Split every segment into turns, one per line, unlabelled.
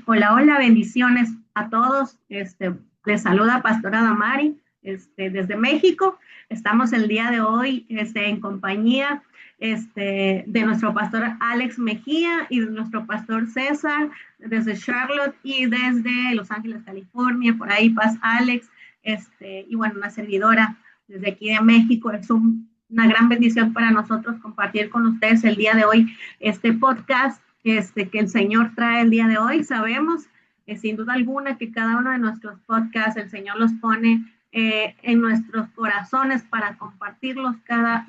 Hola, hola, bendiciones a todos. Les saluda Pastora Damari, desde México. Estamos el día de hoy, en compañía, de nuestro pastor Alex Mejía y de nuestro pastor César desde Charlotte y desde Los Ángeles, California. Por ahí, paz Alex, y bueno, una servidora desde aquí de México. Una gran bendición para nosotros compartir con ustedes el día de hoy este podcast que el Señor trae el día de hoy. Sabemos, sin duda alguna, que cada uno de nuestros podcasts el Señor los pone en nuestros corazones para compartirlos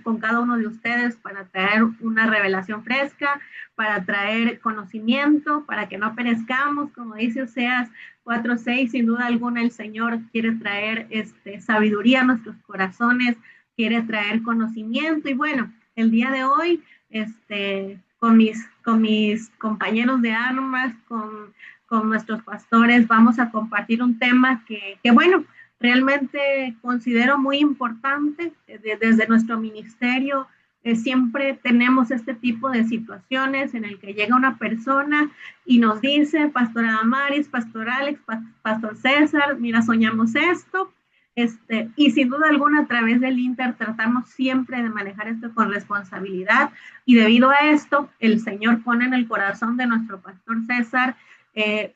con cada uno de ustedes, para traer una revelación fresca, para traer conocimiento, para que no perezcamos, como dice Oseas 4:6. Sin duda alguna el Señor quiere traer sabiduría a nuestros corazones, quiere traer conocimiento. Y bueno, el día de hoy, con mis compañeros de armas, con nuestros pastores, vamos a compartir un tema que bueno, realmente considero muy importante. Desde nuestro ministerio siempre tenemos este tipo de situaciones en el que llega una persona y nos dice: Pastora Damaris, Pastor Alex, Pastor César, mira, soñamos esto. Y sin duda alguna, a través del Inter tratamos siempre de manejar esto con responsabilidad, y debido a esto, el Señor pone en el corazón de nuestro pastor César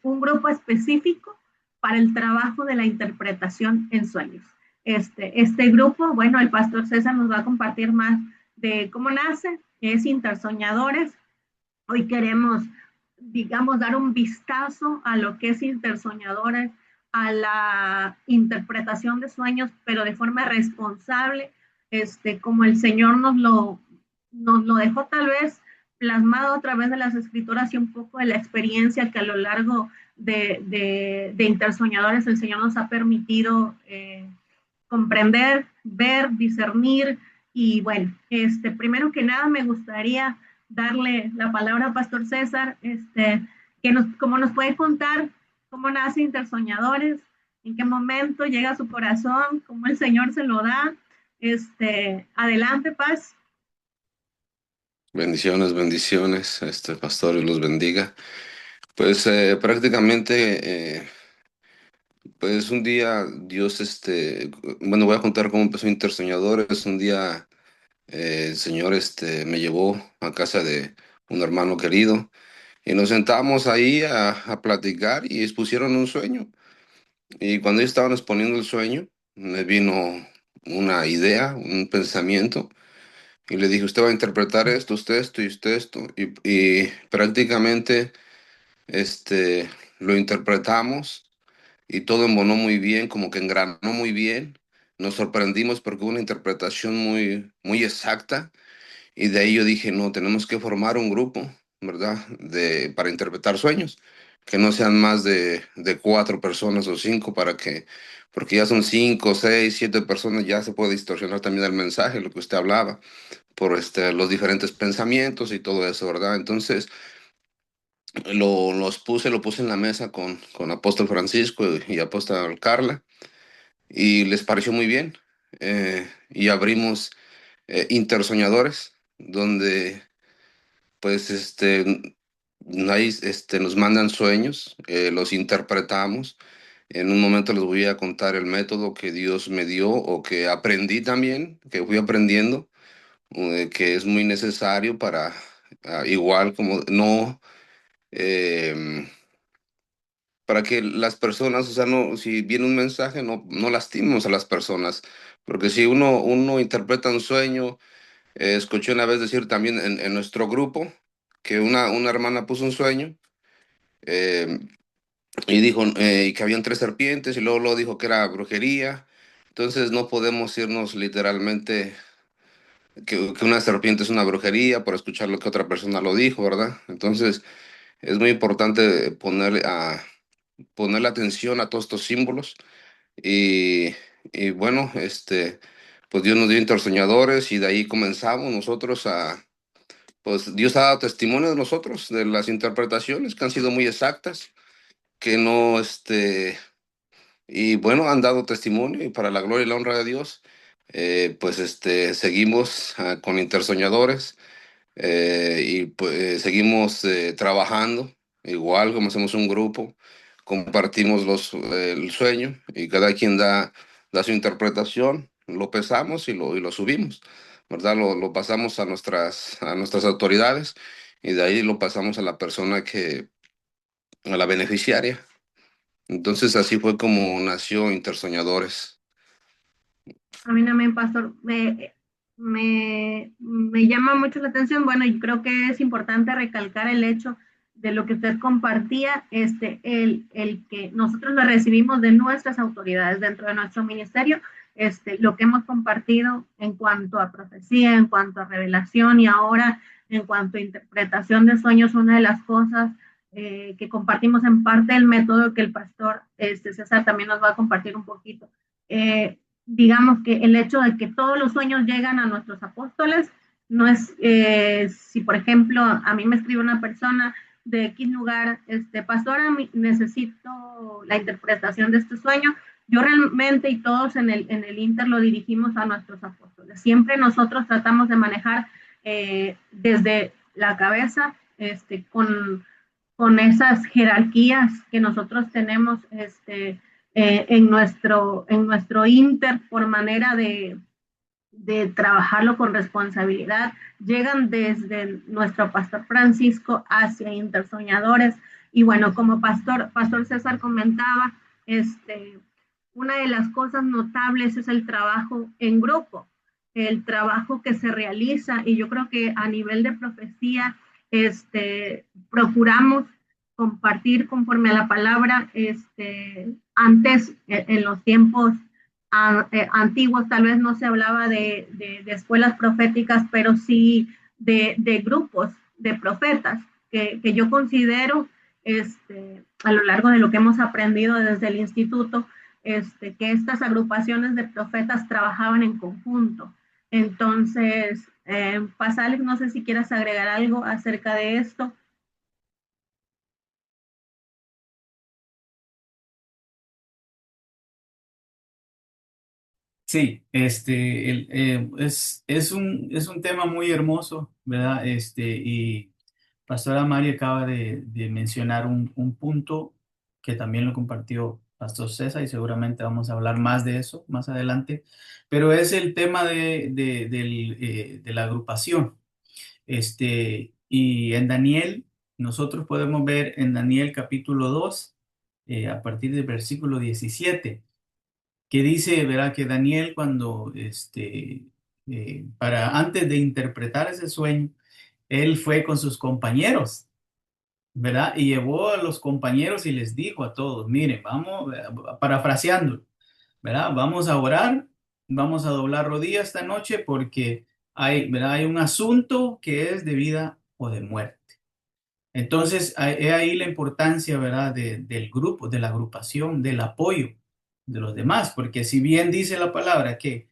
un grupo específico para el trabajo de la interpretación en sueños. Este grupo, bueno, el pastor César nos va a compartir más de cómo nace, que es Intersoñadores. Hoy queremos, digamos, dar un vistazo a lo que es Intersoñadores, a la interpretación de sueños, pero de forma responsable, como el Señor nos lo dejó tal vez plasmado a través de las escrituras y un poco de la experiencia que a lo largo de Intersoñadores el Señor nos ha permitido comprender, ver, discernir. Y bueno, primero que nada me gustaría darle la palabra a Pastor César, cómo nos puede contar cómo nace Intersoñadores, en qué momento llega a su corazón, cómo el Señor se lo da. Adelante, Paz.
Bendiciones, bendiciones, pastor, y los bendiga. Pues pues un día Dios, bueno, voy a contar cómo empezó Intersoñadores. Un día el Señor, me llevó a casa de un hermano querido y nos sentamos ahí a platicar y expusieron un sueño. Y cuando ellos estaban exponiendo el sueño, me vino una idea, un pensamiento. Y le dije: usted va a interpretar esto, usted esto y usted esto. Y prácticamente este, lo interpretamos y todo embonó muy bien, como que engranó muy bien. Nos sorprendimos porque hubo una interpretación muy, muy exacta. Y de ahí yo dije: no, tenemos que formar un grupo, ¿verdad? Para interpretar sueños, que no sean más de cuatro personas o cinco, porque ya son cinco, seis, siete personas, ya se puede distorsionar también el mensaje, lo que usted hablaba por los diferentes pensamientos y todo eso, ¿verdad? Entonces lo puse en la mesa con Apóstol Francisco y Apóstol Carla, y les pareció muy bien. Y abrimos Intersoñadores, donde pues ahí nos mandan sueños, los interpretamos. En un momento les voy a contar el método que Dios me dio o que aprendí también, que fui aprendiendo, que es muy necesario para, igual como no, em, para que las personas, o sea, no, si viene un mensaje, no lastimemos a las personas, porque si uno interpreta un sueño, escuché una vez decir también en nuestro grupo que una hermana puso un sueño, em, y dijo, y que habían tres serpientes, y luego dijo que era brujería. Entonces no podemos irnos literalmente que una serpiente es una brujería por escuchar lo que otra persona lo dijo, ¿verdad? Entonces es muy importante ponerle atención a todos estos símbolos. y, y bueno, pues Dios nos dio intersoñadores y de ahí comenzamos nosotros pues Dios ha dado testimonio de nosotros, de las interpretaciones que han sido muy exactas, que no, y bueno, han dado testimonio, y para la gloria y la honra de Dios, pues seguimos con Intersoñadores, y pues seguimos trabajando. igual como hacemos un grupo, compartimos el sueño y cada quien da su interpretación, lo pesamos y lo subimos, ¿verdad? Lo pasamos a nuestras autoridades y de ahí lo pasamos a la persona a la beneficiaria. Entonces así fue como nació Intersoñadores.
A mí también, pastor, me llama mucho la atención. Bueno, y creo que es importante recalcar el hecho de lo que usted compartía, el que nosotros lo recibimos de nuestras autoridades dentro de nuestro ministerio, lo que hemos compartido en cuanto a profecía, en cuanto a revelación y ahora en cuanto a interpretación de sueños, una de las cosas que compartimos en parte del método que el pastor César también nos va a compartir un poquito. Digamos que el hecho de que todos los sueños llegan a nuestros apóstoles no es, si por ejemplo a mí me escribe una persona de X lugar, pastora, necesito la interpretación de este sueño, yo realmente y todos en el Inter lo dirigimos a nuestros apóstoles. Siempre nosotros tratamos de manejar desde la cabeza, con esas jerarquías que nosotros tenemos, en nuestro Inter por manera de trabajarlo con responsabilidad, llegan desde nuestro pastor Francisco hacia Intersoñadores. Y bueno, como pastor César comentaba, una de las cosas notables es el trabajo en grupo, el trabajo que se realiza, y yo creo que a nivel de profecía, procuramos compartir conforme a la palabra, antes, en los tiempos antiguos, tal vez no se hablaba de escuelas proféticas, pero sí de grupos de profetas, que yo considero, a lo largo de lo que hemos aprendido desde el instituto, que estas agrupaciones de profetas trabajaban en conjunto. Entonces, Pasales, no sé si quieras agregar algo acerca de esto.
Sí, es un tema muy hermoso, ¿verdad? Y Pastora Mari acaba de mencionar un punto que también lo compartió Pastor César y seguramente vamos a hablar más de eso más adelante, pero es el tema de la agrupación. Y en Daniel, nosotros podemos ver en Daniel capítulo 2, a partir del versículo 17 que dice, ¿verdad? Que Daniel cuando, para antes de interpretar ese sueño, él fue con sus compañeros, ¿verdad? Y llevó a los compañeros y les dijo a todos, miren, vamos, parafraseando, ¿verdad? Vamos a orar, vamos a doblar rodillas esta noche porque hay, ¿verdad? Hay un asunto que es de vida o de muerte. Entonces, he ahí la importancia, ¿verdad? Del grupo, de la agrupación, del apoyo de los demás, porque si bien dice la palabra que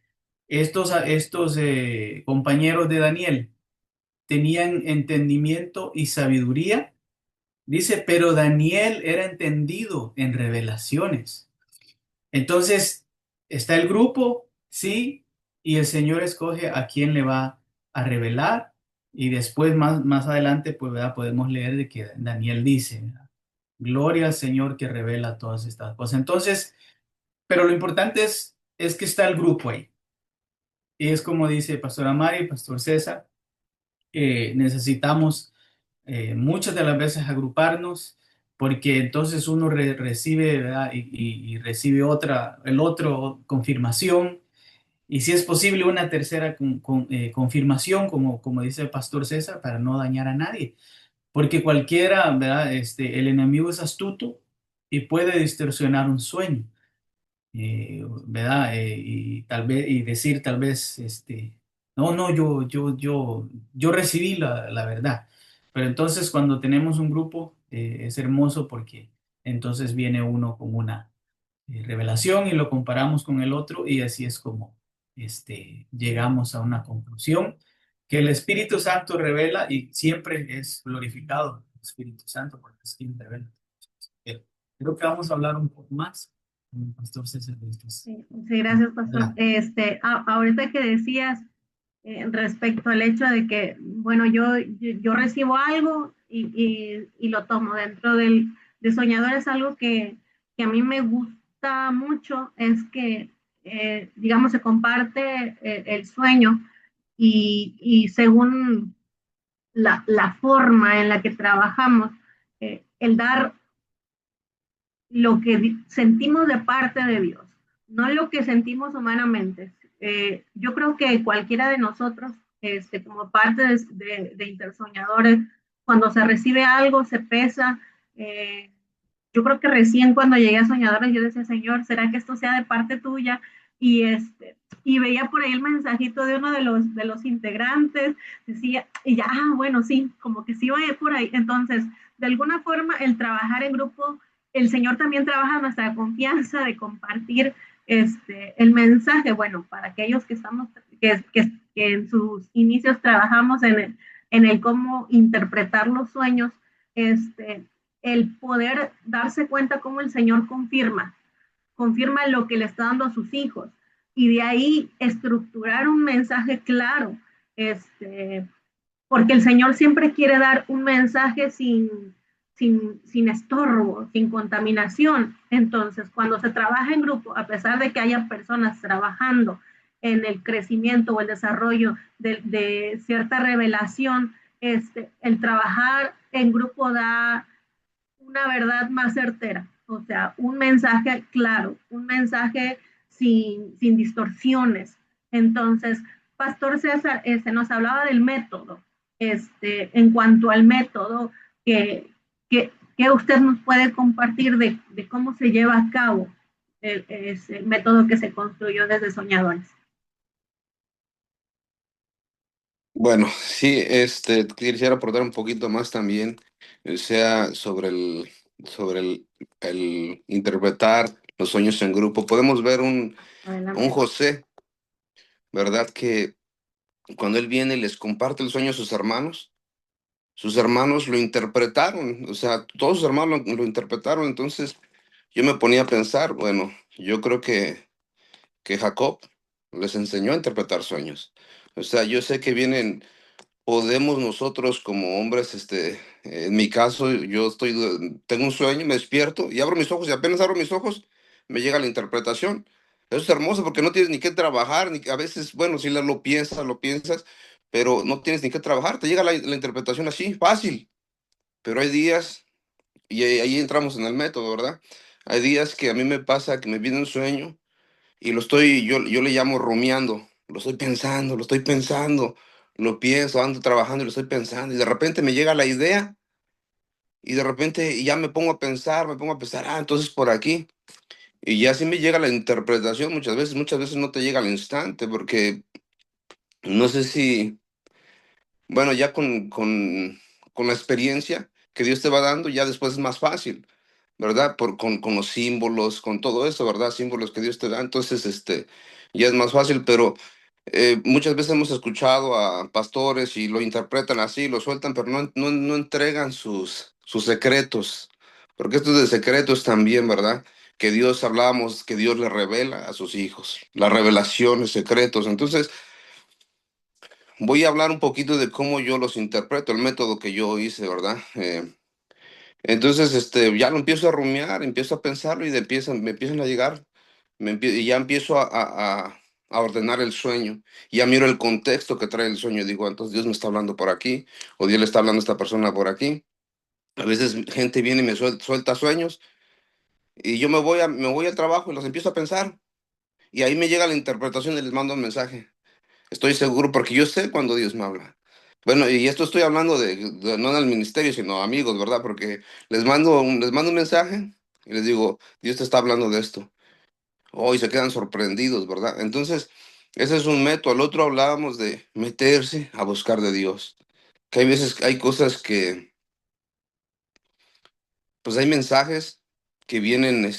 estos compañeros de Daniel tenían entendimiento y sabiduría, dice, pero Daniel era entendido en revelaciones. Entonces, está el grupo, sí, y el Señor escoge a quién le va a revelar. Y después, más adelante, pues, ¿verdad? Podemos leer de que Daniel dice, ¿verdad? Gloria al Señor que revela todas estas cosas. Entonces, pero lo importante es que está el grupo ahí. Y es como dice Pastor Amari, Pastor César, necesitamos muchas de las veces agruparnos porque entonces uno recibe, ¿verdad? Y recibe el otro confirmación y si es posible una tercera confirmación, como dice el pastor César, para no dañar a nadie, porque cualquiera, ¿verdad? El enemigo es astuto y puede distorsionar un sueño, ¿verdad? Y tal vez, y decir tal vez, no, no, yo recibí la verdad. Pero entonces cuando tenemos un grupo, es hermoso porque entonces viene uno con una revelación y lo comparamos con el otro y así es como llegamos a una conclusión que el Espíritu Santo revela y siempre es glorificado el Espíritu Santo porque es quien revela. Creo que vamos a hablar un poco más con el pastor César de estos.
Sí, sí, gracias, pastor. Ahorita que decías respecto al hecho de que, bueno, yo recibo algo y lo tomo dentro de Soñador. Es algo que a mí me gusta mucho, es que, digamos, se comparte el sueño y según la forma en la que trabajamos, el dar lo que sentimos de parte de Dios, no lo que sentimos humanamente. Yo creo que cualquiera de nosotros, como parte de Intersoñadores, cuando se recibe algo, se pesa. Yo creo que recién cuando llegué a Soñadores, yo decía, Señor, ¿será que esto sea de parte tuya? Y veía por ahí el mensajito de uno de los integrantes, decía, y ya, bueno, sí, como que sí va por ahí. Entonces, de alguna forma, el trabajar en grupo, el Señor también trabaja nuestra confianza de compartir el mensaje. Bueno, para aquellos que estamos, que en sus inicios trabajamos en el cómo interpretar los sueños, este, el poder darse cuenta cómo el Señor confirma lo que le está dando a sus hijos, y de ahí estructurar un mensaje claro, porque el Señor siempre quiere dar un mensaje sin estorbo, sin contaminación. Entonces, cuando se trabaja en grupo, a pesar de que haya personas trabajando en el crecimiento o el desarrollo de cierta revelación, el trabajar en grupo da una verdad más certera, o sea, un mensaje claro, un mensaje sin distorsiones. Entonces, Pastor César, nos hablaba del método. En cuanto al método, que, que usted nos puede compartir de cómo se lleva a cabo ese método que se construyó desde Soñadores.
Bueno, sí, quisiera aportar un poquito más también, sea sobre el interpretar los sueños en grupo. Podemos ver un
Adelante.
José, ¿verdad? Que cuando él viene y les comparte el sueño a sus hermanos lo interpretaron, o sea, todos sus hermanos lo interpretaron. Entonces yo me ponía a pensar, bueno, yo creo que Jacob les enseñó a interpretar sueños. O sea, yo sé que podemos nosotros como hombres, en mi caso, tengo un sueño, me despierto y abro mis ojos, y apenas abro mis ojos, me llega la interpretación. Eso es hermoso porque no tienes ni que trabajar, a veces, bueno, si lo piensas, pero no tienes ni que trabajar, te llega la interpretación así, fácil. Pero hay días, y ahí entramos en el método, ¿verdad? Hay días que a mí me pasa que me viene un sueño y yo le llamo rumiando, lo estoy pensando, lo pienso, ando trabajando y lo estoy pensando, y de repente me llega la idea, y de repente ya me pongo a pensar, entonces por aquí, y ya sí me llega la interpretación muchas veces no te llega al instante, porque no sé si, bueno, ya con la experiencia que Dios te va dando, ya después es más fácil, ¿verdad? Con los símbolos, con todo eso, ¿verdad? Símbolos que Dios te da, entonces, ya es más fácil. Pero muchas veces hemos escuchado a pastores y lo interpretan así, lo sueltan, pero no entregan sus secretos, porque esto es de secretos también, ¿verdad? Que Dios, hablamos, que Dios le revela a sus hijos, las revelaciones, secretos. Entonces, voy a hablar un poquito de cómo yo los interpreto, el método que yo hice, ¿verdad? Entonces, ya lo empiezo a rumiar, empiezo a pensarlo y me empiezan a llegar, y ya empiezo a ordenar el sueño. Ya miro el contexto que trae el sueño. Digo, entonces Dios me está hablando por aquí, o Dios le está hablando a esta persona por aquí. A veces gente viene y me suelta sueños, y yo me voy al trabajo y los empiezo a pensar. Y ahí me llega la interpretación y les mando un mensaje. Estoy seguro porque yo sé cuando Dios me habla. Bueno, y esto estoy hablando no en el ministerio, sino amigos, ¿verdad? Porque les mando un mensaje y les digo, Dios te está hablando de esto. Oh, y se quedan sorprendidos, ¿verdad? Entonces, ese es un método. Al otro hablábamos de meterse a buscar de Dios. Que hay veces, hay cosas pues hay mensajes que vienen,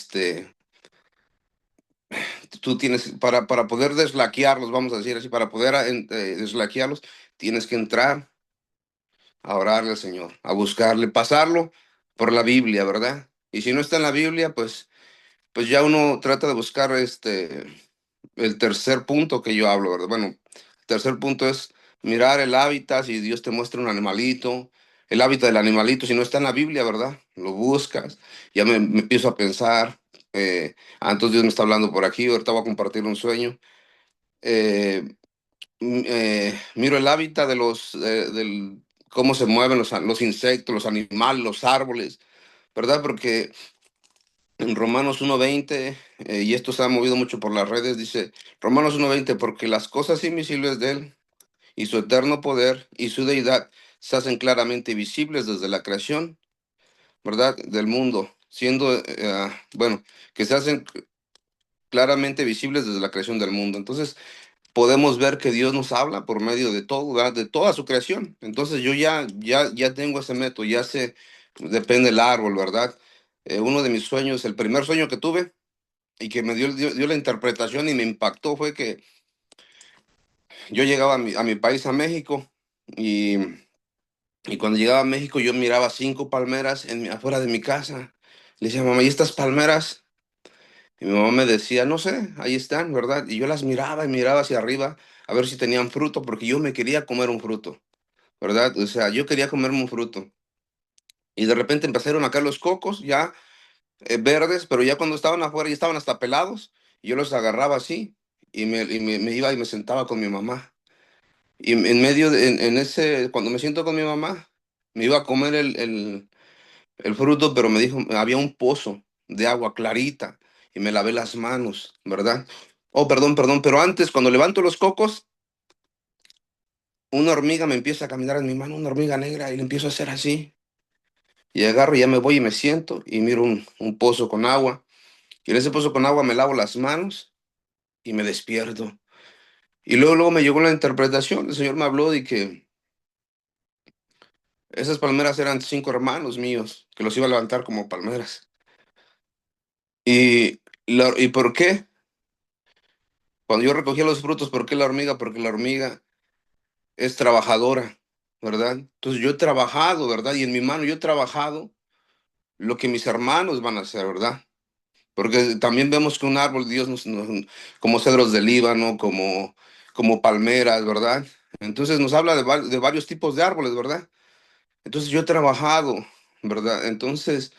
tú tienes, para poder deslaquearlos, vamos a decir así, para poder deslaquearlos, tienes que entrar a orarle al Señor, a buscarle, pasarlo por la Biblia, ¿verdad? Y si no está en la Biblia, pues ya uno trata de buscar el tercer punto que yo hablo, ¿verdad? Bueno, tercer punto es mirar el hábitat, si Dios te muestra un animalito, el hábitat del animalito, si no está en la Biblia, ¿verdad? Lo buscas, ya me empiezo a pensar, entonces Dios me está hablando por aquí, ahorita voy a compartir un sueño. Eh, Miro el hábitat de cómo se mueven los insectos, los animales, los árboles, ¿verdad? Porque en Romanos 1:20, y esto se ha movido mucho por las redes, dice Romanos 1:20, porque las cosas invisibles de Él y su eterno poder y su deidad se hacen claramente visibles desde la creación, ¿verdad? Del mundo, siendo, bueno, que se hacen claramente visibles desde la creación del mundo. Entonces, podemos ver que Dios nos habla por medio de todo, ¿verdad? De toda su creación. Entonces, yo ya tengo ese método, ya sé, depende del árbol, ¿verdad? Uno de mis sueños, el primer sueño que tuve, y que me dio la interpretación y me impactó fue que yo llegaba a mi país, a México, y, y cuando llegaba a México yo miraba 5 palmeras afuera de mi casa. Le decía, mamá, ¿y estas palmeras? Y mi mamá me decía, no sé, ahí están, ¿verdad? Y yo las miraba y miraba hacia arriba a ver si tenían fruto, porque yo me quería comer un fruto, ¿verdad? O sea, yo quería comerme un fruto. Y de repente empezaron a caer los cocos, ya verdes, pero ya cuando estaban afuera ya estaban hasta pelados. Y yo los agarraba así y me iba y me sentaba con mi mamá. Y en medio en ese, cuando me siento con mi mamá, me iba a comer el fruto, pero me dijo, había un pozo de agua clarita y me lavé las manos, ¿verdad? Oh, perdón, perdón, pero antes, cuando levanto los cocos, una hormiga me empieza a caminar en mi mano, una hormiga negra, y le empiezo a hacer así. Y agarro, ya me voy y me siento y miro un pozo con agua. Y en ese pozo con agua me lavo las manos y me despierto. Y luego me llegó la interpretación. El Señor me habló de que esas palmeras eran 5 hermanos míos, que los iba a levantar como palmeras. ¿Y por qué? Cuando yo recogía los frutos, ¿por qué la hormiga? Porque la hormiga es trabajadora, ¿verdad? Entonces yo he trabajado, ¿verdad? Y en mi mano yo he trabajado lo que mis hermanos van a hacer, ¿verdad? Porque también vemos que un árbol, Dios como cedros del Líbano, como palmeras, ¿verdad? Entonces nos habla de varios tipos de árboles, ¿verdad? Entonces yo he trabajado, ¿verdad? Entonces,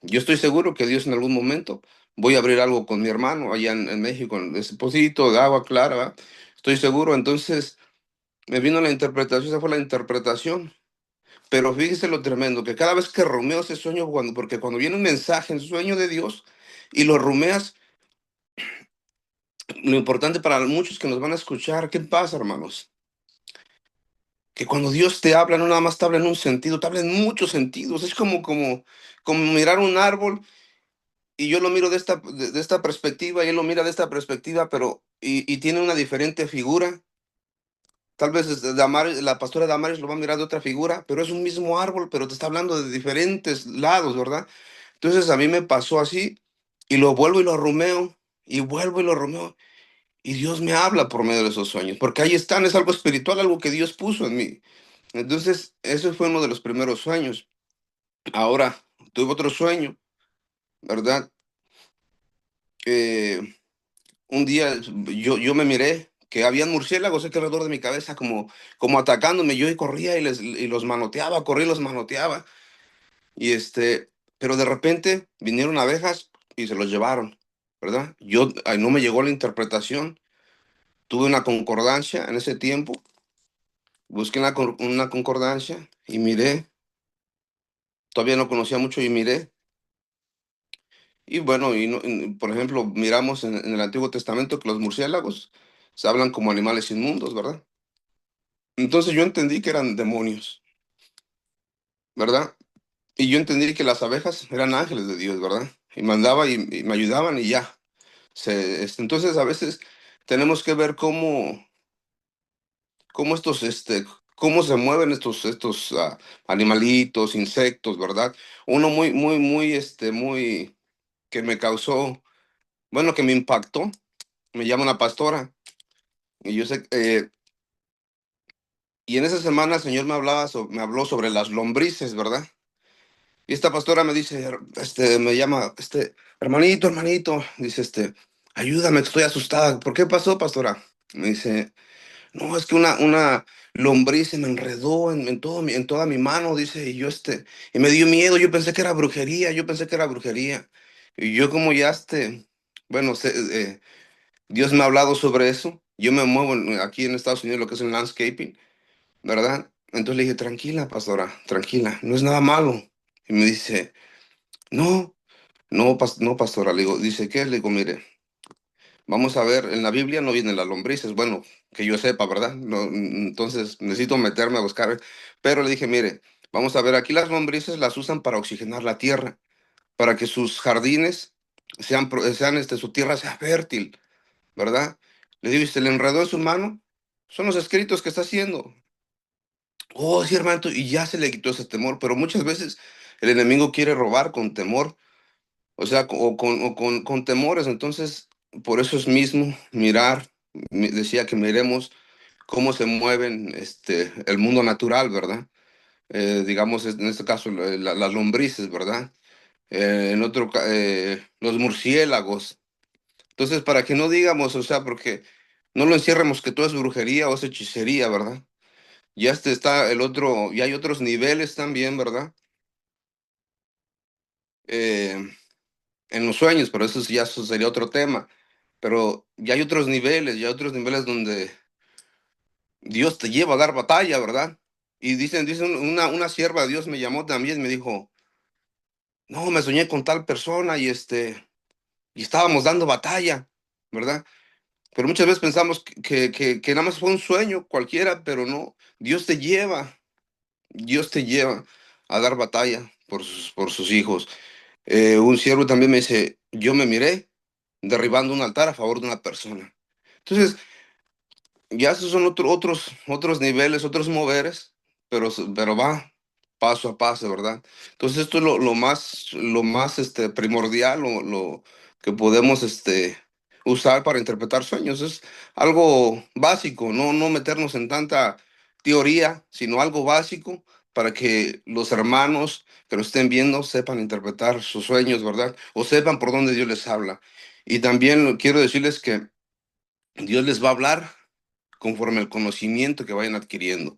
yo estoy seguro que Dios en algún momento voy a abrir algo con mi hermano allá en México, en ese pocito de agua clara, ¿verdad? Estoy seguro. Entonces me vino la interpretación, esa fue la interpretación. Pero fíjese lo tremendo, que cada vez que rumeo ese sueño, porque cuando viene un mensaje en sueño de Dios y lo rumeas, lo importante para muchos que nos van a escuchar, ¿qué pasa, hermanos? Que cuando Dios te habla, no nada más te habla en un sentido, te habla en muchos sentidos. Es como mirar un árbol y yo lo miro de esta perspectiva y él lo mira de esta perspectiva, pero y tiene una diferente figura. Tal vez la pastora Damaris lo va a mirar de otra figura, pero es un mismo árbol, pero te está hablando de diferentes lados, ¿verdad? Entonces a mí me pasó así y lo vuelvo y lo rumeo y vuelvo y lo rumeo y Dios me habla por medio de esos sueños, porque ahí están, es algo espiritual, algo que Dios puso en mí. Entonces, ese fue uno de los primeros sueños. Ahora, tuve otro sueño, ¿verdad? Eh, un día yo me miré que habían murciélagos aquí alrededor de mi cabeza como atacándome. Yo corría y los manoteaba, corría y los manoteaba. Y pero de repente vinieron abejas y se los llevaron, ¿verdad? Ay, no me llegó la interpretación. Tuve una concordancia en ese tiempo. Busqué una concordancia y miré. Todavía no conocía mucho y miré. Y bueno, por ejemplo, miramos en el Antiguo Testamento que los murciélagos se hablan como animales inmundos, ¿verdad? Entonces yo entendí que eran demonios, ¿verdad? Y yo entendí que las abejas eran ángeles de Dios, ¿verdad? Y mandaba y me ayudaban y ya. Entonces a veces tenemos que ver cómo cómo se mueven estos animalitos, insectos, ¿verdad? Uno muy, muy, muy, que me causó, bueno, que me impactó, me llama una pastora. Y yo sé, y en esa semana el Señor me habló sobre las lombrices, ¿verdad? Y esta pastora me dice, me llama, hermanito, hermanito, dice, ayúdame, estoy asustada. ¿Por qué pasó, pastora? Me dice, no, es que una lombriz se me enredó en toda mi mano, dice, y y me dio miedo, yo pensé que era brujería, yo pensé que era brujería. Y yo como ya bueno, Dios me ha hablado sobre eso, yo me muevo aquí en Estados Unidos, lo que es el landscaping, ¿verdad? Entonces le dije, tranquila, pastora, tranquila, no es nada malo. Y me dice, no, no, pastora, le digo, dice, ¿qué? Le digo, mire. Vamos a ver, en la Biblia no vienen las lombrices, bueno, que yo sepa, ¿verdad? No, entonces necesito meterme a buscar, pero le dije, mire, vamos a ver, aquí las lombrices las usan para oxigenar la tierra, para que sus jardines su tierra sea fértil, ¿verdad? Le digo, ¿y se le enredó en su mano? Son los escritos que está haciendo. Oh, sí, hermano, y ya se le quitó ese temor, pero muchas veces el enemigo quiere robar con temor. O sea, con temores, entonces, por eso es mismo mirar, decía que miremos cómo se mueven el mundo natural, ¿verdad? Digamos, en este caso, las lombrices, ¿verdad? Los murciélagos. Entonces, para que no digamos, o sea, porque no lo encierremos que todo es brujería o es hechicería, ¿verdad? Ya está el otro, y hay otros niveles también, ¿verdad? Eh, en los sueños, pero eso sería otro tema. Pero ya hay otros niveles donde Dios te lleva a dar batalla, ¿verdad? Y dicen una sierva de Dios me llamó también, me dijo, no, me soñé con tal persona y estábamos dando batalla, ¿verdad? Pero muchas veces pensamos que nada más fue un sueño cualquiera, pero no, Dios te lleva a dar batalla por sus hijos. Un siervo también me dice, yo me miré derribando un altar a favor de una persona. Entonces, ya esos son otros niveles, otros moveres, pero va paso a paso, ¿verdad? Entonces esto es lo más primordial, lo que podemos usar para interpretar sueños. Es algo básico, no meternos en tanta teoría, sino algo básico para que los hermanos que lo estén viendo sepan interpretar sus sueños, ¿verdad? O sepan por dónde Dios les habla. Y también quiero decirles que Dios les va a hablar conforme al conocimiento que vayan adquiriendo.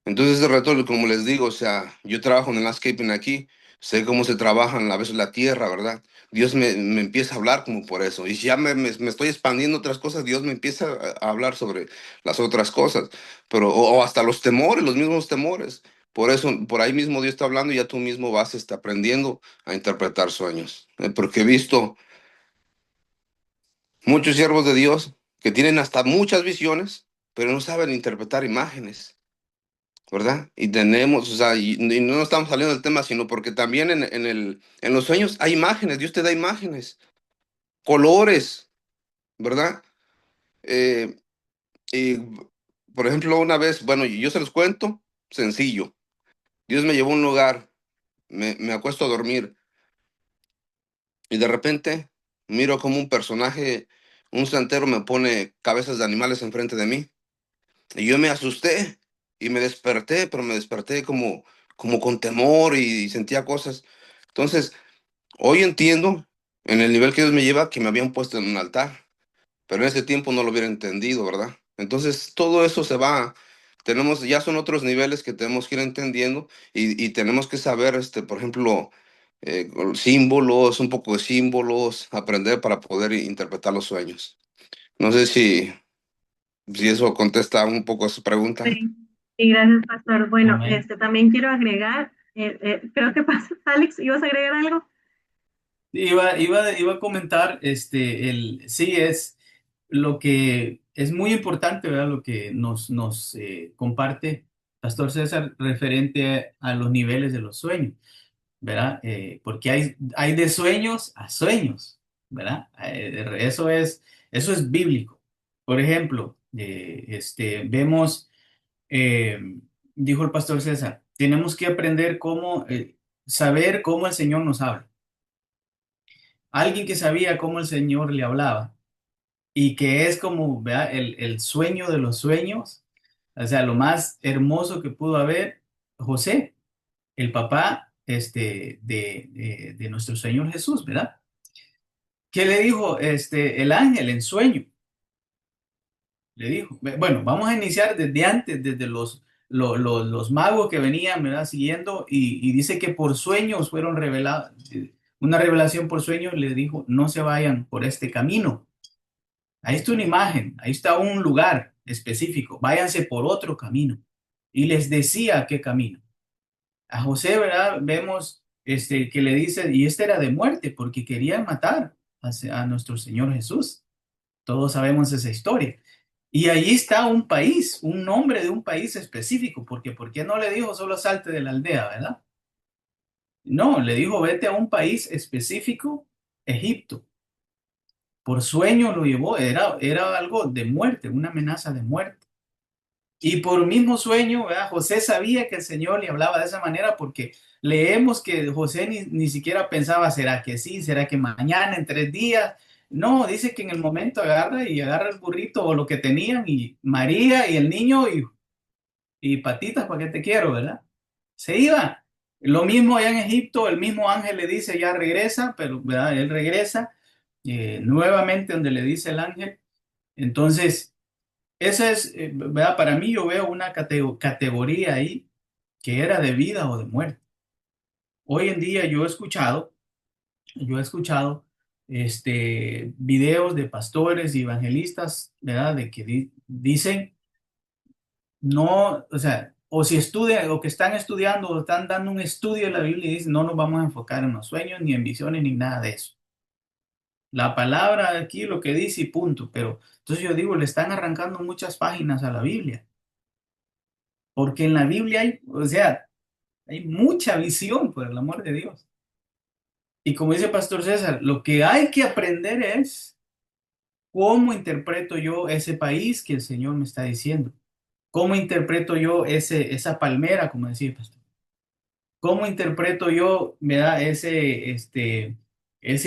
Entonces, de rato, como les digo, o sea, yo trabajo en el landscaping aquí, sé cómo se trabaja a veces la tierra, ¿verdad? Dios me empieza a hablar como por eso. Y si ya me estoy expandiendo otras cosas, Dios me empieza a hablar sobre las otras cosas. Pero, o hasta los temores, los mismos temores. Por eso, por ahí mismo Dios está hablando y ya tú mismo vas aprendiendo a interpretar sueños. Porque he visto muchos siervos de Dios que tienen hasta muchas visiones, pero no saben interpretar imágenes, ¿verdad? Y tenemos, o sea, y no estamos saliendo del tema, sino porque también en los sueños hay imágenes, Dios te da imágenes, colores, ¿verdad? Eh, y, por ejemplo, una vez, bueno, yo se los cuento, sencillo. Dios me llevó a un lugar, me acuesto a dormir y de repente miro como un personaje, un santero me pone cabezas de animales enfrente de mí. Y yo me asusté y me desperté, pero me desperté como con temor y sentía cosas. Entonces, hoy entiendo, en el nivel que Dios me lleva, que me habían puesto en un altar, pero en ese tiempo no lo hubiera entendido, ¿verdad? Entonces, todo eso ya son otros niveles que tenemos que ir entendiendo y tenemos que saber, por ejemplo, símbolos, un poco de símbolos, aprender para poder interpretar los sueños. No sé si eso contesta un poco a su pregunta.
Sí, y gracias, pastor. Bueno,
Amén.
también quiero agregar, creo que pasa, Alex, ¿ibas a agregar algo?
Iba a comentar, sí, es lo que es muy importante, ¿verdad? Lo que nos comparte Pastor César referente a los niveles de los sueños, ¿verdad? Porque hay de sueños a sueños, ¿verdad? Eso es bíblico. Por ejemplo, vemos, eh, dijo el Pastor César, tenemos que aprender saber cómo el Señor nos habla. Alguien que sabía cómo el Señor le hablaba y que es como, vea, el sueño de los sueños, o sea, lo más hermoso que pudo haber, José, el papá de nuestro Señor Jesús, ¿verdad? ¿Qué le dijo el ángel en sueño? Le dijo. Bueno, vamos a iniciar desde antes, desde los magos que venían, ¿verdad? Siguiendo, y dice que por sueños fueron revelados, una revelación por sueños le dijo, no se vayan por este camino. Ahí está una imagen, ahí está un lugar específico, váyanse por otro camino. Y les decía qué camino. A José, ¿verdad? Vemos que le dice, y este era de muerte, porque querían matar a nuestro Señor Jesús. Todos sabemos esa historia. Y allí está un país, un nombre de un país específico, porque ¿por qué no le dijo solo salte de la aldea, verdad? No, le dijo vete a un país específico, Egipto. Por sueño lo llevó, era algo de muerte, una amenaza de muerte. Y por mismo sueño, ¿verdad? José sabía que el Señor le hablaba de esa manera porque leemos que José ni siquiera pensaba, ¿será que sí? ¿Será que mañana, en 3 días? No, dice que en el momento agarra el burrito o lo que tenían y María y el niño y patitas, ¿para qué te quiero, verdad? Se iba. Lo mismo allá en Egipto, el mismo ángel le dice, ya regresa, pero ¿verdad? Él regresa nuevamente donde le dice el ángel. Entonces, esa es, ¿verdad? Para mí yo veo una categoría ahí que era de vida o de muerte. Hoy en día yo he escuchado videos de pastores y evangelistas, ¿verdad? De que dicen, no, o sea, o si estudian o que están estudiando o están dando un estudio de la Biblia y dicen, no nos vamos a enfocar en los sueños, ni en visiones, ni nada de eso. La palabra aquí lo que dice y punto, pero entonces yo digo, le están arrancando muchas páginas a la Biblia, porque en la Biblia hay, o sea, hay mucha visión, por el amor de Dios. Y como dice Pastor César, lo que hay que aprender es cómo interpreto yo ese país que el Señor me está diciendo. ¿Cómo interpreto yo esa palmera, como decía el pastor? ¿Cómo interpreto yo, me da ese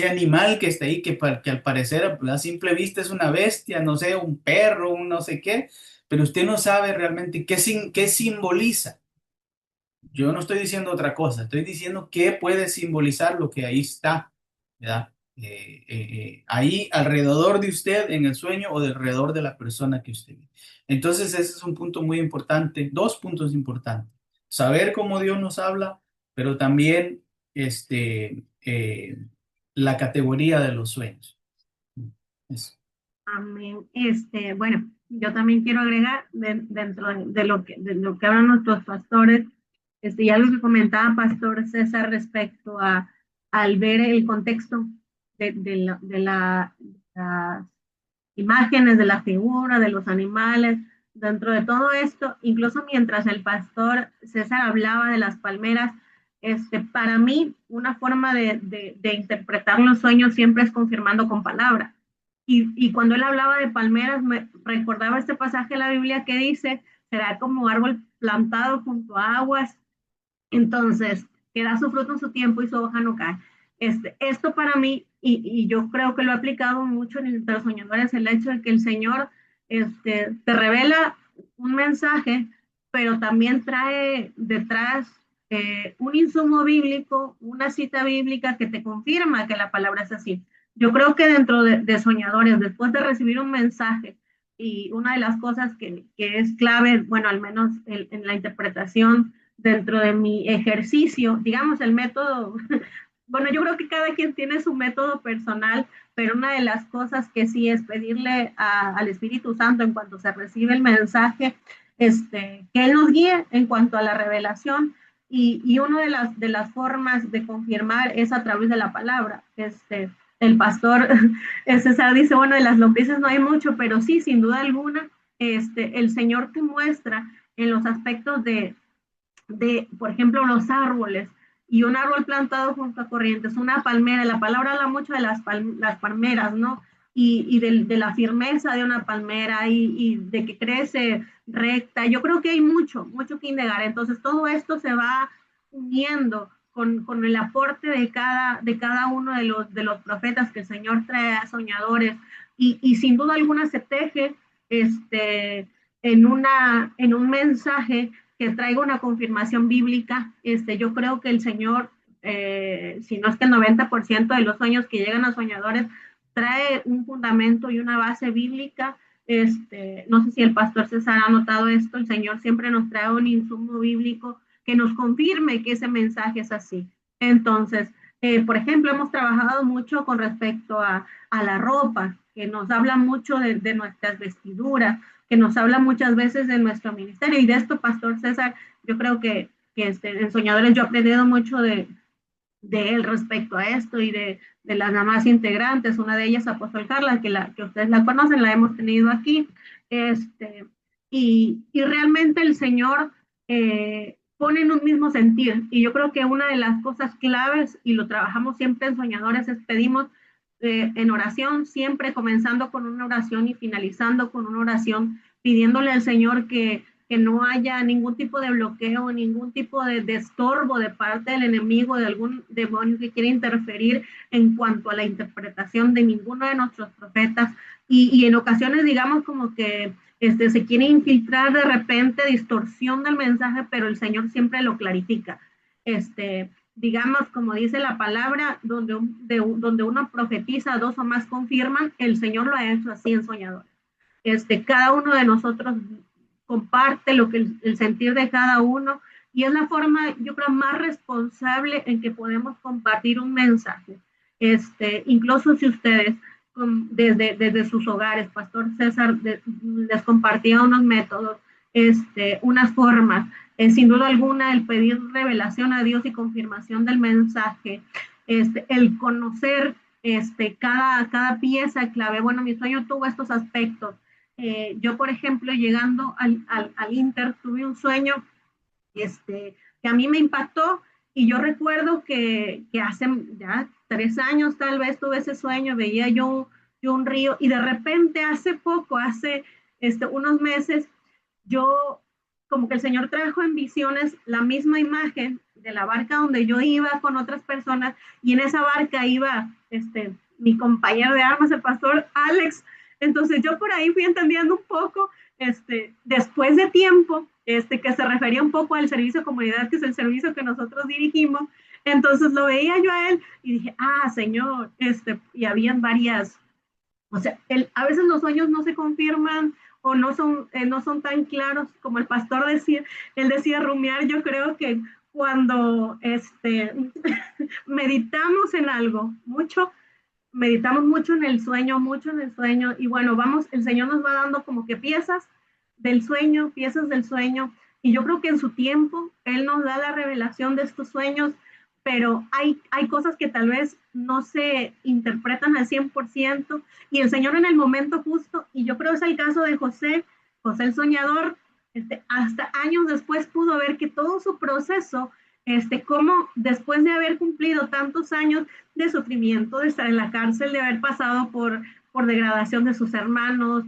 animal que está ahí, que al parecer a simple vista es una bestia, no sé, un perro, un no sé qué, pero usted no sabe realmente qué simboliza? Yo no estoy diciendo otra cosa, estoy diciendo qué puede simbolizar lo que ahí está, ¿verdad? Ahí alrededor de usted en el sueño o alrededor de la persona que usted ve. Entonces ese es un punto muy importante, dos puntos importantes. Saber cómo Dios nos habla, pero también la categoría de los sueños. Eso.
Amén. Bueno, yo también quiero agregar dentro de lo que hablan nuestros pastores, y algo que comentaba Pastor César respecto al ver el contexto las imágenes, de la figura, de los animales, dentro de todo esto, incluso mientras el pastor César hablaba de las palmeras, para mí una forma de interpretar los sueños siempre es confirmando con palabras. Y cuando él hablaba de palmeras, me recordaba este pasaje de la Biblia que dice, será como árbol plantado junto a aguas, entonces que da su fruto en su tiempo y su hoja no cae. Esto para mí, y yo creo que lo he aplicado mucho en los soñadores, el hecho de que el Señor te revela un mensaje, pero también trae detrás un insumo bíblico, una cita bíblica que te confirma que la palabra es así. Yo creo que dentro de soñadores, después de recibir un mensaje, y una de las cosas que es clave, bueno, al menos en la interpretación dentro de mi ejercicio, digamos, el método, bueno, yo creo que cada quien tiene su método personal, pero una de las cosas que sí es pedirle al Espíritu Santo en cuanto se recibe el mensaje, que Él nos guíe en cuanto a la revelación. Y una de las formas de confirmar es a través de la palabra. El pastor César dice, bueno, de las lombrices no hay mucho, pero sí, sin duda alguna, el Señor te muestra en los aspectos por ejemplo, los árboles, y un árbol plantado junto a corrientes, una palmera, la palabra habla mucho de las palmeras, ¿no? Y de la firmeza de una palmera y de que crece recta. Yo creo que hay mucho que indagar. Entonces, todo esto se va uniendo con el aporte de cada uno de los profetas que el Señor trae a soñadores, y sin duda alguna se teje en un mensaje que traiga una confirmación bíblica. Yo creo que el Señor, si no es que el 90% de los sueños que llegan a soñadores, trae un fundamento y una base bíblica, No sé si el pastor César ha notado esto, el Señor siempre nos trae un insumo bíblico que nos confirme que ese mensaje es así. Entonces, por ejemplo, hemos trabajado mucho con respecto a la ropa, que nos habla mucho de nuestras vestiduras, que nos habla muchas veces de nuestro ministerio. Y de esto, Pastor César, yo creo que en Soñadores yo he aprendido mucho de él respecto a esto y de las mamás integrantes. Una de ellas, Apóstol Carla, que ustedes la conocen, la hemos tenido aquí. Y realmente el Señor pone en un mismo sentir. Y yo creo que una de las cosas claves, y lo trabajamos siempre en Soñadores, es pedimos en oración, siempre comenzando con una oración y finalizando con una oración, pidiéndole al Señor que no haya ningún tipo de bloqueo, ningún tipo de estorbo de parte del enemigo, de algún demonio que quiera interferir en cuanto a la interpretación de ninguno de nuestros profetas. Y en ocasiones, digamos, como que se quiere infiltrar de repente distorsión del mensaje, pero el Señor siempre lo clarifica. Digamos, como dice la palabra, donde uno profetiza, dos o más confirman, el Señor lo ha hecho así en Soñadores. Cada uno de nosotros comparte lo que el sentir de cada uno y es la forma, yo creo, más responsable en que podemos compartir un mensaje. Incluso si ustedes desde sus hogares, Pastor César les compartía unos métodos, unas formas, sin duda alguna el pedir revelación a Dios y confirmación del mensaje, el conocer cada pieza clave. Bueno, mi sueño tuvo estos aspectos. Yo, por ejemplo, llegando al Inter, tuve un sueño que a mí me impactó y yo recuerdo que hace ya 3 años tal vez tuve ese sueño, veía yo un río y de repente hace poco, hace unos meses, yo como que el Señor trajo en visiones la misma imagen de la barca donde yo iba con otras personas y en esa barca iba mi compañero de armas, el pastor Alex. Entonces yo por ahí fui entendiendo un poco, después de tiempo, que se refería un poco al servicio de comunidad, que es el servicio que nosotros dirigimos. Entonces lo veía yo a él y dije, Señor, y habían varias, o sea, a veces los sueños no se confirman o no son tan claros como el pastor decía. Él decía rumiar. Yo creo que cuando meditamos en algo, meditamos mucho en el sueño, y bueno, el Señor nos va dando como que piezas del sueño, y yo creo que en su tiempo Él nos da la revelación de estos sueños, pero hay cosas que tal vez no se interpretan al 100%, y el Señor en el momento justo, y yo creo que es el caso de José el soñador, hasta años después pudo ver que todo su proceso, como después de haber cumplido tantos años de sufrimiento, de estar en la cárcel, de haber pasado por degradación de sus hermanos,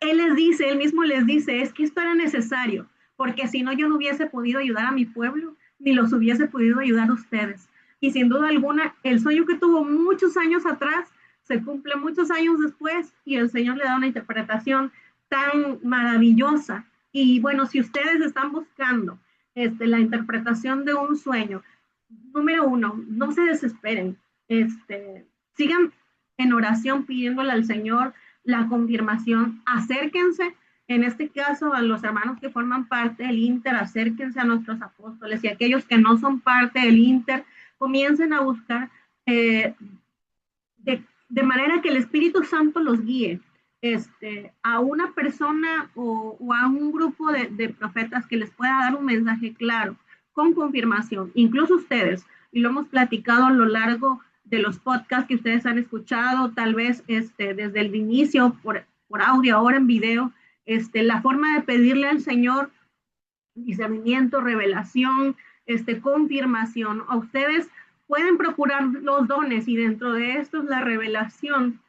él mismo les dice, es que esto era necesario, porque si no yo no hubiese podido ayudar a mi pueblo, ni los hubiese podido ayudar a ustedes. Y sin duda alguna, el sueño que tuvo muchos años atrás, se cumple muchos años después, y el Señor le da una interpretación tan maravillosa. Y bueno, si ustedes están buscando la interpretación de un sueño, número uno, no se desesperen, sigan en oración pidiéndole al Señor la confirmación, acérquense, en este caso a los hermanos que forman parte del Inter, acérquense a nuestros apóstoles, y aquellos que no son parte del Inter, comiencen a buscar de manera que el Espíritu Santo los guíe a una persona o a un grupo de profetas que les pueda dar un mensaje claro, con confirmación. Incluso ustedes, y lo hemos platicado a lo largo de los podcasts que ustedes han escuchado, tal vez desde el inicio, por audio, ahora en video, la forma de pedirle al Señor discernimiento, revelación, confirmación. A ustedes pueden procurar los dones, y dentro de esto es la revelación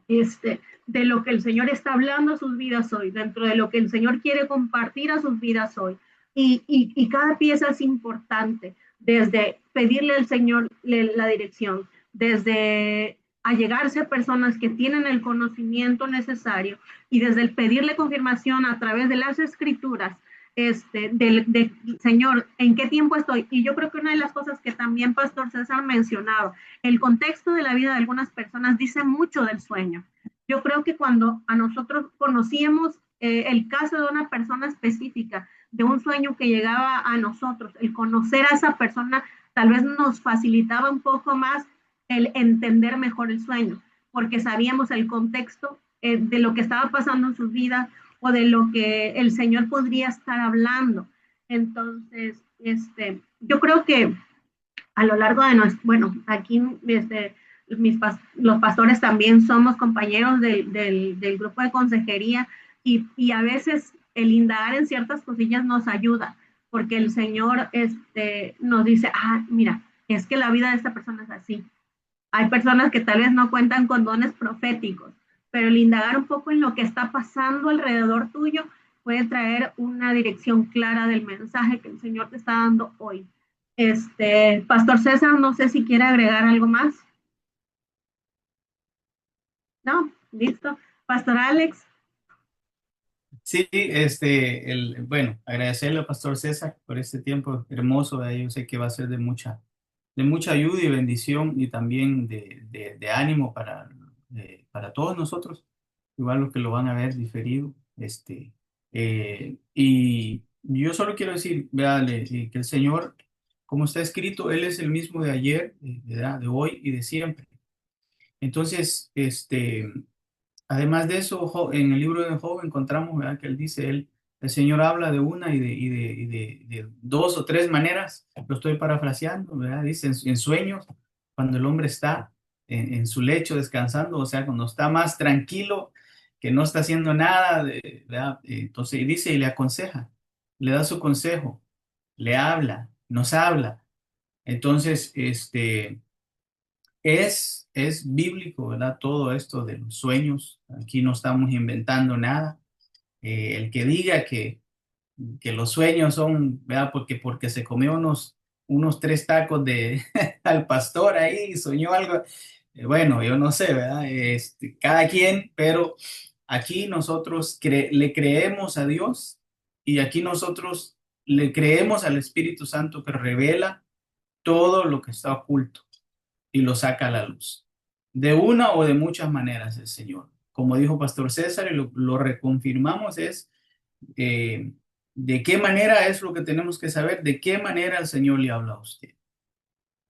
de lo que el Señor está hablando a sus vidas hoy, dentro de lo que el Señor quiere compartir a sus vidas hoy. Y cada pieza es importante, desde pedirle al Señor la dirección, desde allegarse a personas que tienen el conocimiento necesario, y desde el pedirle confirmación a través de las escrituras, del Señor, ¿en qué tiempo estoy? Y yo creo que una de las cosas que también Pastor César mencionaba, el contexto de la vida de algunas personas dice mucho del sueño. Yo creo que cuando a nosotros conocíamos el caso de una persona específica, de un sueño que llegaba a nosotros, el conocer a esa persona tal vez nos facilitaba un poco más el entender mejor el sueño, porque sabíamos el contexto de lo que estaba pasando en sus vidas o de lo que el Señor podría estar hablando. Entonces, yo creo que a lo largo de nuestro, bueno, aquí los pastores también somos compañeros del grupo de consejería y a veces el indagar en ciertas cosillas nos ayuda, porque el Señor nos dice, mira, es que la vida de esta persona es así. Hay personas que tal vez no cuentan con dones proféticos, pero el indagar un poco en lo que está pasando alrededor tuyo puede traer una dirección clara del mensaje que el Señor te está dando hoy. Pastor César, no sé si quiere agregar algo más. No, listo. Pastor Alex.
Sí, bueno, agradecerle al Pastor César por este tiempo hermoso. Yo sé que va a ser de mucha ayuda y bendición y también de ánimo para todos nosotros, igual los que lo van a ver diferido. Y yo solo quiero decir, véale, que el Señor, como está escrito, Él es el mismo de ayer, ¿verdad? De hoy y de siempre. Entonces, además de eso, en el libro de Job encontramos, ¿verdad? Que él dice, el Señor habla de una y de dos o tres maneras, lo estoy parafraseando, ¿verdad? Dice en sueños, cuando el hombre está en su lecho descansando, o sea, cuando está más tranquilo, que no está haciendo nada, ¿verdad? Entonces, y dice y le aconseja, le da su consejo, le habla, nos habla. Entonces, es bíblico, ¿verdad? Todo esto de los sueños. Aquí no estamos inventando nada. El que diga que los sueños son, ¿verdad? Porque se comió unos tres tacos de al pastor ahí y soñó algo. Bueno, yo no sé, ¿verdad? Cada quien, pero aquí nosotros le creemos a Dios y aquí nosotros le creemos al Espíritu Santo que revela todo lo que está oculto y lo saca a la luz. De una o de muchas maneras el Señor. Como dijo Pastor César, y lo reconfirmamos, es de qué manera es lo que tenemos que saber, de qué manera el Señor le habla a usted.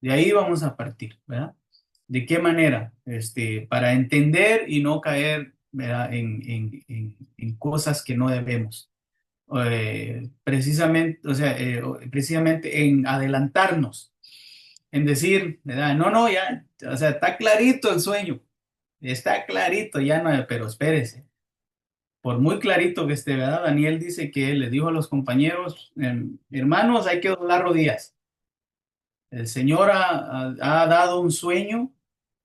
De ahí vamos a partir, ¿verdad? De qué manera, para entender y no caer, ¿verdad? En cosas que no debemos. Precisamente, o sea, precisamente en adelantarnos, en decir, ¿verdad? No, no, ya, o sea, está clarito el sueño, está clarito, ya no, pero espérese, por muy clarito que esté, ¿verdad? Daniel dice que le dijo a los compañeros, hermanos, hay que doblar rodillas. El Señor ha dado un sueño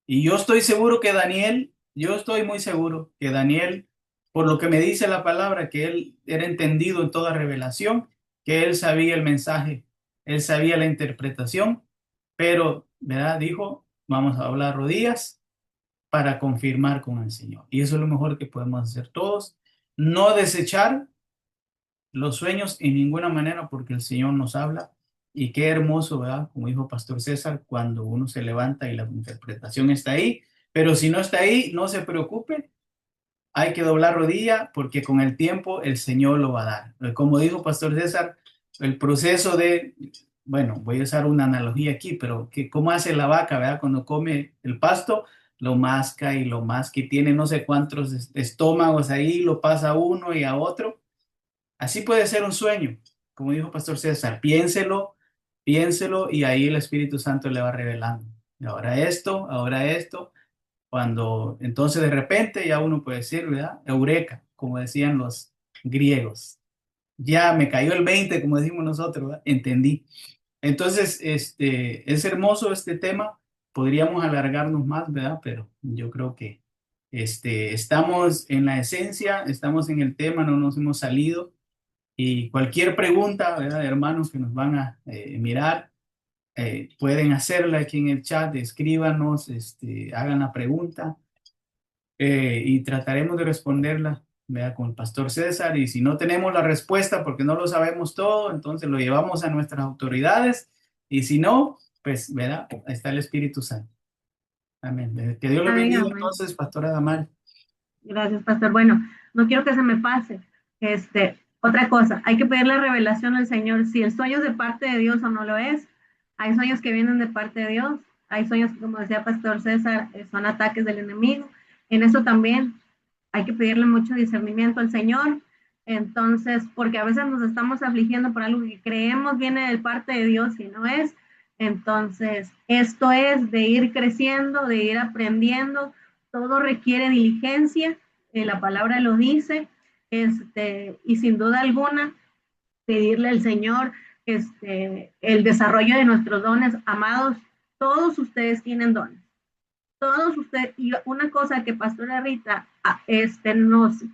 y yo estoy seguro que Daniel, yo estoy muy seguro que Daniel, por lo que me dice la palabra, que él era entendido en toda revelación, que él sabía el mensaje, él sabía la interpretación, pero, ¿verdad? Dijo, vamos a hablar rodillas para confirmar con el Señor. Y eso es lo mejor que podemos hacer todos. No desechar los sueños en ninguna manera porque el Señor nos habla. Y qué hermoso, ¿verdad? Como dijo Pastor César, cuando uno se levanta y la interpretación está ahí. Pero si no está ahí, no se preocupe. Hay que doblar rodilla porque con el tiempo el Señor lo va a dar. Como dijo Pastor César, el proceso bueno, voy a usar una analogía aquí, pero ¿cómo hace la vaca, ¿verdad? Cuando come el pasto, lo masca y lo masca y tiene no sé cuántos estómagos ahí, lo pasa a uno y a otro. Así puede ser un sueño, como dijo Pastor César, piénselo, piénselo y ahí el Espíritu Santo le va revelando. Y ahora esto, cuando entonces de repente ya uno puede decir, ¿verdad? Eureka, como decían los griegos. Ya me cayó el 20, como decimos nosotros, ¿verdad? Entendí. Entonces, es hermoso este tema. Podríamos alargarnos más, ¿verdad? Pero yo creo que estamos en la esencia, estamos en el tema, no nos hemos salido. Y cualquier pregunta, ¿verdad? Hermanos que nos van a mirar, pueden hacerla aquí en el chat, escríbanos, hagan la pregunta y trataremos de responderla, ¿verdad? Con el Pastor César. Y si no tenemos la respuesta porque no lo sabemos todo, entonces lo llevamos a nuestras autoridades. Y si no, pues, ¿verdad? Ahí está el Espíritu Santo. Amén. Que Dios le
Amén,
bendiga
amén.
entonces, Pastora Damar.
Gracias, pastor. Bueno, no quiero que se me pase. Otra cosa, hay que pedirle revelación al Señor si el sueño es de parte de Dios o no lo es. Hay sueños que vienen de parte de Dios, hay sueños que, como decía Pastor César, son ataques del enemigo. En eso también hay que pedirle mucho discernimiento al Señor. Entonces, porque a veces nos estamos afligiendo por algo que creemos viene de parte de Dios y no es. Entonces, esto es de ir creciendo, de ir aprendiendo. Todo requiere diligencia, la palabra lo dice, y sin duda alguna, pedirle al Señor el desarrollo de nuestros dones. Amados, todos ustedes tienen dones. Todos ustedes, y una cosa que Pastora Rita nos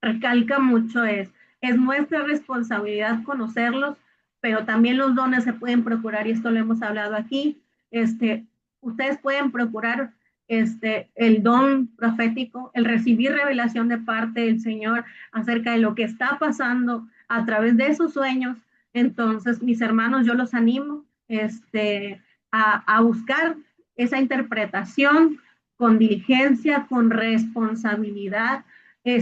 recalca mucho es nuestra responsabilidad conocerlos, pero también los dones se pueden procurar, y esto lo hemos hablado aquí. Ustedes pueden procurar el don profético, el recibir revelación de parte del Señor acerca de lo que está pasando a través de esos sueños. Entonces, mis hermanos, yo los animo a buscar esa interpretación con diligencia, con responsabilidad,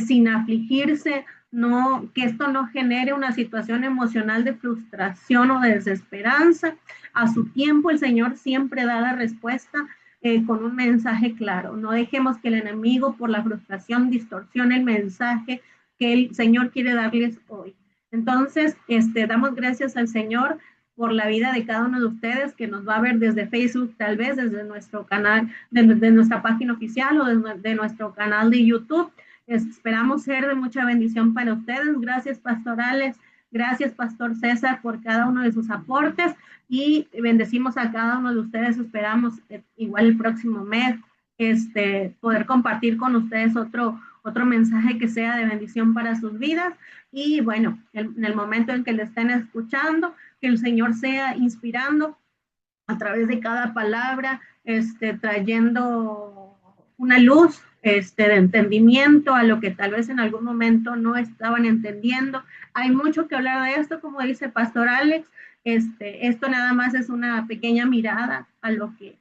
sin afligirse, no, que esto no genere una situación emocional de frustración o de desesperanza. A su tiempo el Señor siempre da la respuesta con un mensaje claro. No dejemos que el enemigo por la frustración distorsione el mensaje que el Señor quiere darles hoy. Entonces, damos gracias al Señor por la vida de cada uno de ustedes que nos va a ver desde Facebook, tal vez desde nuestro canal, de nuestra página oficial o de nuestro canal de YouTube. Esperamos ser de mucha bendición para ustedes. Gracias, pastorales. Gracias, Pastor César, por cada uno de sus aportes y bendecimos a cada uno de ustedes. Esperamos igual el próximo mes poder compartir con ustedes otro mensaje que sea de bendición para sus vidas. Y bueno, en el momento en que le estén escuchando, que el Señor sea inspirando a través de cada palabra, trayendo una luz de entendimiento a lo que tal vez en algún momento no estaban entendiendo. Hay mucho que hablar de esto, como dice Pastor Alex. Esto nada más es una pequeña mirada a lo que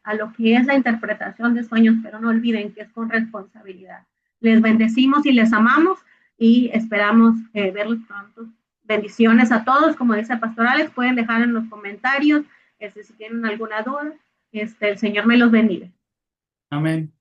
es la interpretación de sueños, pero no olviden que es con responsabilidad. Les bendecimos y les amamos y esperamos verlos pronto. Bendiciones a todos, como dice Pastor Alex, pueden dejar en los comentarios si tienen alguna duda. El Señor me los bendiga.
Amén.